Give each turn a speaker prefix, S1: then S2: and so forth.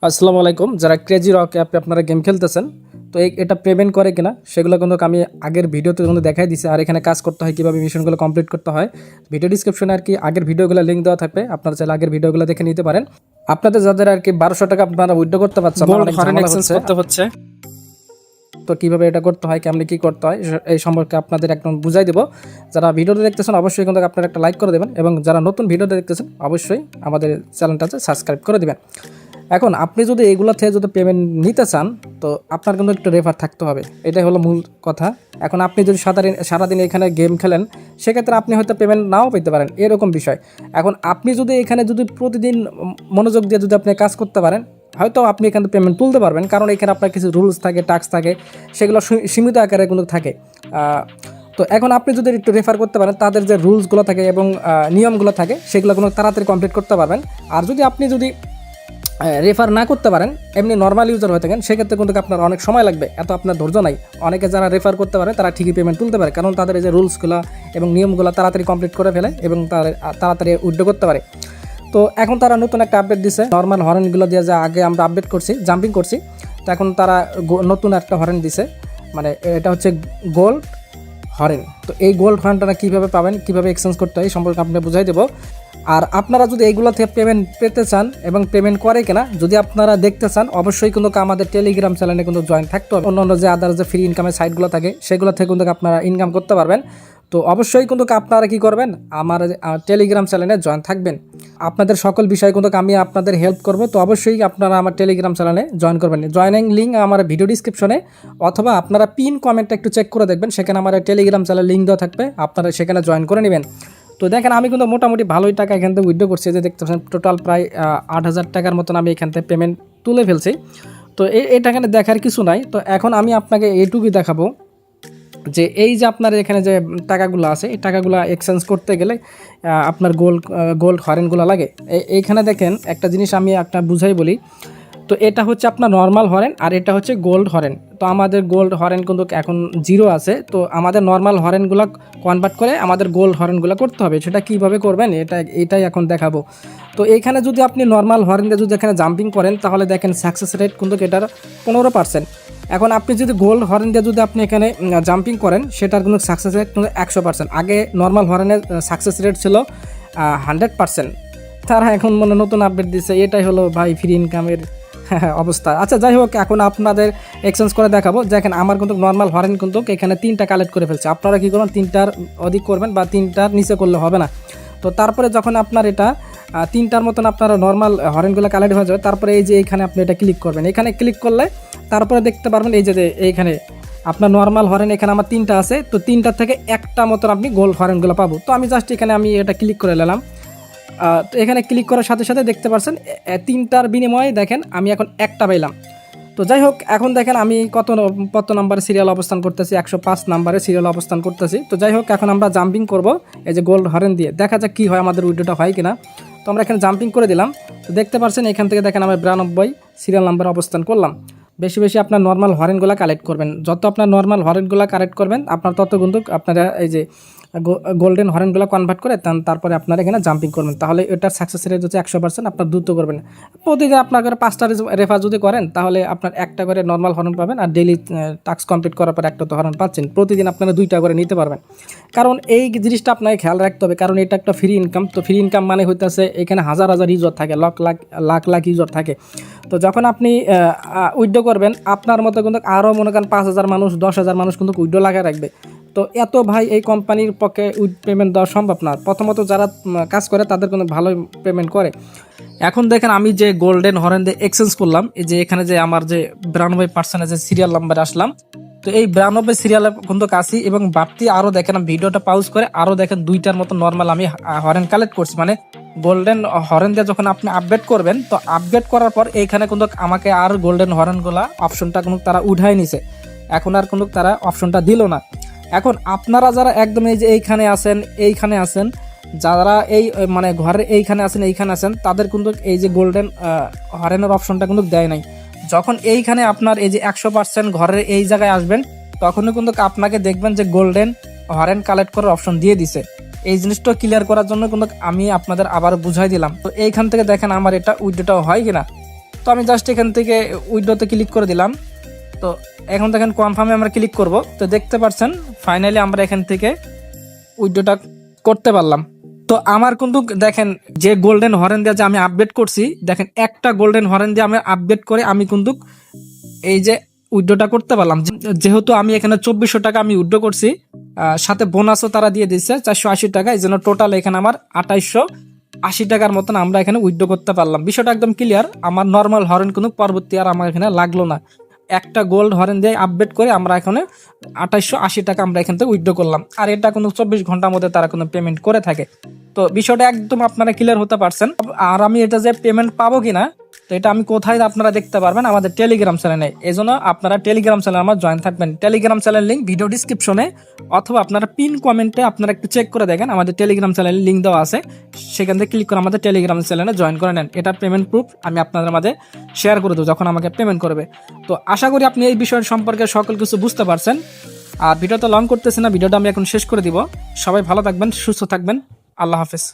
S1: আসসালামু আলাইকুম। যারা ক্রেজি রক অ্যাপে আপনারা গেম খেলতেছেন, তো এটা পেমেন্ট করে কিনা সেগুলো কিন্তু আমি আগের ভিডিওতে কিন্তু দেখাই দিছি। আর এখানে কাজ করতে হয়, কীভাবে মিশনগুলো কমপ্লিট করতে হয়, ভিডিও ডিসক্রিপশনে আর কি আগের ভিডিওগুলো লিঙ্ক দেওয়া থাকবে, আপনারা চাইলে আগের ভিডিওগুলো দেখে নিতে পারেন। আপনাদের যাদের আর কি 1200 টাকা আপনারা উইথড্র করতে পারছেন, অনেক ঝামেলা করতে হচ্ছে, তো কীভাবে এটা করতে হয়, কেমনি কী করতে হয় এই সম্পর্কে আপনাদের একদম বুঝাই দেবো। যারা ভিডিওটা দেখতেছেন অবশ্যই কিন্তু আপনারা একটা লাইক করে দেবেন, এবং যারা নতুন ভিডিওটা দেখতেছেন অবশ্যই আমাদের চ্যানেলটাতে সাবস্ক্রাইব করে দেবেন। এখন আপনি যদি এইগুলো থেকে যদি পেমেন্ট নিতে চান, তো আপনার কিন্তু একটু রেফার থাকতে হবে, এটাই হলো মূল কথা। এখন আপনি যদি সারাদিন এখানে গেম খেলেন, সেক্ষেত্রে আপনি হয়তো পেমেন্ট নাও পেতে পারেন, এরকম বিষয়। এখন আপনি যদি এখানে যদি প্রতিদিন মনোযোগ দিয়ে যদি আপনি কাজ করতে পারেন, হয়তো আপনি এখানে পেমেন্ট তুলতে পারবেন, কারণ এখানে আপনার কিছু রুলস থাকে, টাস্ক থাকে, সেগুলো সীমিত আকারে কিন্তু থাকে। তো এখন আপনি যদি একটু রেফার করতে পারেন, তাদের যে রুলসগুলো থাকে এবং নিয়মগুলো থাকে, সেগুলো কোনো তাড়াতাড়ি কমপ্লিট করতে পারবেন। আর যদি আপনি রেফার না করতে পারেন, এমনি নর্মাল ইউজার হয়ে থাকেন, সেক্ষেত্রে কিন্তু আপনার অনেক সময় লাগবে, এত আপনার ধৈর্য নাই। অনেকে যারা রেফার করতে পারে তারা ঠিকই পেমেন্ট তুলতে পারে, কারণ তাদের এই যে রুলসগুলো এবং নিয়মগুলো তাড়াতাড়ি কমপ্লিট করে ফেলে এবং তাড়াতাড়ি উইথড্র করতে পারে। তো এখন তারা নতুন একটা আপডেট দিছে, নর্মাল হরেনগুলো দিয়ে যে আগে আমরা আপডেট করছি, জাম্পিং করছি, তো এখন তারা নতুন একটা হরেন দিছে, মানে এটা হচ্ছে গোল্ড হরেন। তো এই গোল্ড হরেনটা কীভাবে পাবেন, কীভাবে এক্সচেঞ্জ করতে হয় এই সম্পর্কে আপনাকে বুঝাই দেবো। আর আপনারা যদি এইগুলো থেকে পেমেন্ট পেতে চান এবং পেমেন্ট করে কিনা যদি আপনারা দেখতে চান, অবশ্যই কিন্তু আমাদের টেলিগ্রাম চ্যানেলে কিন্তু জয়েন থাকতে হবে। অন্য যে আদার যে ফ্রি ইনকামের সাইটগুলো থাকে, সেগুলো থেকে কিন্তু আপনারা ইনকাম করতে পারবেন। তো অবশ্যই কিন্তু আপনারা কী করবেন, আমার টেলিগ্রাম চ্যানেলে জয়েন থাকবেন। আপনাদের সকল বিষয় কিন্তু আমি আপনাদের হেল্প করব। তো অবশ্যই আপনারা আমার টেলিগ্রাম চ্যানেলে জয়েন করবেন। জয়েনিং লিঙ্ক আমার ভিডিও ডিসক্রিপশনে, অথবা আপনারা পিন কমেন্টটা একটু চেক করে দেখবেন, সেখানে আমার টেলিগ্রাম চ্যানেল লিঙ্ক দেওয়া থাকবে, আপনারা সেখানে জয়েন করে নেবেন। তো দেখেন, আমি কিন্তু মোটামুটি ভালোই টাকা এখান থেকে উইথড্র করছি, যে দেখতে পাচ্ছেন টোটাল প্রায় 8,000 টাকার মতন আমি এখান থেকে পেমেন্ট তুলে ফেলছি। তো এটা এখানে দেখার কিছু নাই। তো এখন আমি আপনাকে এইটুকুই দেখাবো যে এই যে আপনার এখানে যে টাকাগুলো আছে, এই টাকাগুলো এক্সচেঞ্জ করতে গেলে আপনার গোল্ড হরেনগুলো লাগে। এইখানে দেখেন একটা জিনিস আমি একটা বুঝাই বলি। তো এটা হচ্ছে আপনার নর্মাল হরেন, আর এটা হচ্ছে গোল্ড হরেন। তো আমাদের গোল্ড হরেন কিন্তু এখন 0 আছে, তো আমাদের নর্মাল হরেনগুলো কনভার্ট করে আমাদের গোল্ড হরেনগুলো করতে হবে। সেটা কীভাবে করবেন এটাই এখন দেখাবো। তো এইখানে যদি আপনি নর্মাল হরেন দিয়ে যদি এখানে জাম্পিং করেন, তাহলে দেখেন সাকসেস রেট কিন্তু এটার 15%। এখন আপনি যদি গোল্ড হরেন দিয়ে যদি আপনি এখানে জাম্পিং করেন, সেটার কিন্তু সাকসেস রেট কিন্তু 100%। আগে নর্মাল হরেনের সাকসেস রেট ছিল 100%। তারা এখন নতুন আপডেট দিচ্ছে, এটাই হলো ভাই ফ্রি ইনকামের অবস্থা। আচ্ছা, যাই হোক, এখন আপনাদের এক্সচেঞ্জ করে দেখাবো। দেখেন, আমার কিন্তু নর্মাল হরেন কিন্তু এখানে 3টা কালেক্ট করে ফেলছে। আপনারা কী করবেন, 3টার অধিক করবেন, বা 3টার নিচে করলে হবে না। তো তারপরে যখন আপনার এটা 3টার মতন আপনারা নর্মাল হরেনগুলো কালেক্ট হয়ে যাবে, তারপরে এই যে এইখানে আপনি এটা ক্লিক করবেন। এখানে ক্লিক করলে তারপরে দেখতে পারবেন এই যে এইখানে আপনার নর্মাল হরেন এখানে আমার 3টা আছে, তো 3টার থেকে একটা মতন আপনি গোল্ড হরেনগুলো পাবো। তো আমি জাস্ট এখানে এটা ক্লিক করে নিলাম। তো এখানে ক্লিক করার সাথে সাথে দেখতে পাচ্ছেন 3টার বিনিময়ে দেখেন আমি এখন একটা পাইলাম। তো যাই হোক, এখন দেখেন আমি কত নাম্বারে সিরিয়াল অবস্থান করতেছি, 105 নাম্বারে সিরিয়াল অবস্থান করতেছি। তো যাই হোক, এখন আমরা জাম্পিং করব এই যে গোল্ড হরেন দিয়ে, দেখা যাক কী হয়, আমাদের উইড্রোটা হয় কিনা। তো আমরা এখানে জাম্পিং করে দিলাম। তো দেখতে পাচ্ছেন এখান থেকে দেখেন আমরা 92 সিরিয়াল নাম্বারে অবস্থান করলাম। বেশি বেশি আপনার নর্মাল হরেনগুলো কালেক্ট করবেন, যত আপনার নর্মাল হরেনগুলো কালেক্ট করবেন আপনার তত কিন্তু আপনারা এই যে গোল্ডেন হরেনগুলো কনভার্ট করে তারপরে আপনারা এখানে জাম্পিং করবেন, তাহলে এটার সাকসেস রেট হচ্ছে 100%। আপনার দ্রুত করবেন। প্রতিদিন আপনার করে 5টা রেফার যদি করেন, তাহলে আপনার একটা করে নর্মাল হরেন পাবেন, আর ডেইলি টাস্ক কমপ্লিট করার পর একটা তো হরেন পাচ্ছেন। প্রতিদিন আপনারা 2টা করে নিতে পারবেন। কারণ এই জিনিসটা আপনাকে খেয়াল রাখতে হবে, কারণ এটা একটা ফ্রি ইনকাম। তো ফ্রি ইনকাম মানে হইতেছে এখানে হাজার হাজার ইউজার থাকে, লাখ লাখ ইউজার থাকে। তো যখন আপনি উইথড্র করবেন, আপনার মতো কিন্তু আরও মনে করেন 5,000 মানুষ, 10,000 মানুষ কিন্তু উইথড্র লাগায় রাখবে। তো এত ভাই এই কোম্পানির পক্ষে পেমেন্ট দেওয়া সম্ভব না। প্রথমত যারা কাজ করে তাদের কিন্তু ভালোই পেমেন্ট করে। এখন দেখেন, আমি যে গোল্ডেন হরেন দিয়ে এক্সচেঞ্জ করলাম, এই যে এখানে যে আমার যে 92% যে সিরিয়াল নাম্বারে আসলাম, তো এই 92 সিরিয়ালে কিন্তু কাছি, এবং বাড়তি আরও দেখেন ভিডিওটা পাউজ করে আরও দেখেন 2টার মতো নর্মাল আমি হরেন কালেক্ট করছি। মানে গোল্ডেন হরেন দিয়ে যখন আপনি আপডেট করবেন, তো আপডেট করার পর এইখানে কিন্তু আমাকে আর গোল্ডেন হরেনগুলা অপশনটা কিন্তু তারা উঠাই নিছে, এখন আর কিন্তু তারা অপশনটা দিল না। এখন আপনারা যারা একদম এই যে এইখানে আছেন, যারা এই মানে ঘরের এইখানে আছেন, তাদের কিন্তু এই যে গোল্ডেন হরেনের অপশনটা কিন্তু দেয় নাই। যখন এইখানে আপনার এই যে 100% ঘরের এই জায়গায় আসবেন, তখনই কিন্তু আপনাকে দেখবেন যে গোল্ডেন হরেন কালেক্ট করার অপশন দিয়ে দিছে। এই জিনিসটা ক্লিয়ার করার জন্য কিন্তু আমি আপনাদের আবার বুঝাই দিলাম। তো এইখান থেকে দেখেন আমার এটা উইথড্রটা হয় কিনা। তো আমি জাস্ট এখান থেকে উইথড্রতে ক্লিক করে দিলাম। তো এখন দেখেন কনফার্মে আমরা ক্লিক করব। তো দেখতে পাচ্ছেন ফাইনালি আমরা এখান থেকে উইথড্রটা করতে পারলাম। তো আমার কিন্তু দেখেন যে গোল্ডেন হরেন দিয়ে যে আমি আপডেট করছি, দেখেন একটা গোল্ডেন হরেন দিয়ে আমি আপডেট করে আমি কিন্তু এই যে উইথড্রটা করতে পারলাম। যেহেতু আমি এখানে 2400 টাকা আমি উইথড্র করছি, সাথে বোনাসও তারা দিয়ে দিচ্ছে 480 টাকা, এই জন্য টোটাল এখানে আমার 2880 টাকার মতন আমরা এখানে উইথড্র করতে পারলাম। বিষয়টা একদম ক্লিয়ার। আমার নর্মাল হরেন কোনো পরবর্তী আর আমার এখানে লাগলো না, একটা গোল্ড হরেন দিয়ে আপডেট করে আমরা এখানে 2880 টাকা আমরা এখান থেকে উইথড্র করলাম। আর এটা কোনো 24 ঘন্টার মধ্যে তারা কোনো পেমেন্ট করে থাকে। তো বিষয়টা একদম আপনারা ক্লিয়ার হতে পারছেন। আর আমি এটা যে পেমেন্ট পাবো কিনা, তো এটা আমি কোথায় আপনারা দেখতে পারবেন, আমাদের টেলিগ্রাম চ্যানেলে। এই জন্য আপনারা টেলিগ্রাম চ্যানেল আমার জয়েন থাকবেন। টেলিগ্রাম চ্যানেল লিঙ্ক ভিডিও ডিসক্রিপশনে অথবা আপনারা পিন কমেন্টে আপনারা একটু চেক করে দেখেন, আমাদের টেলিগ্রাম চ্যানেলের লিঙ্ক দেওয়া আছে, সেখান থেকে ক্লিক করে আমাদের টেলিগ্রাম চ্যানেলে জয়েন করে নেন। এটা পেমেন্ট প্রুফ আমি আপনাদের মাঝে শেয়ার করে দেবো যখন আমাকে পেমেন্ট করবে। তো আশা করি আপনি এই বিষয়ের সম্পর্কে সকল কিছু বুঝতে পারছেন। আর ভিডিওটা লং করতেছি না, ভিডিওটা আমি এখন শেষ করে দিব। সবাই ভালো থাকবেন, সুস্থ থাকবেন, আল্লাহ হাফেজ।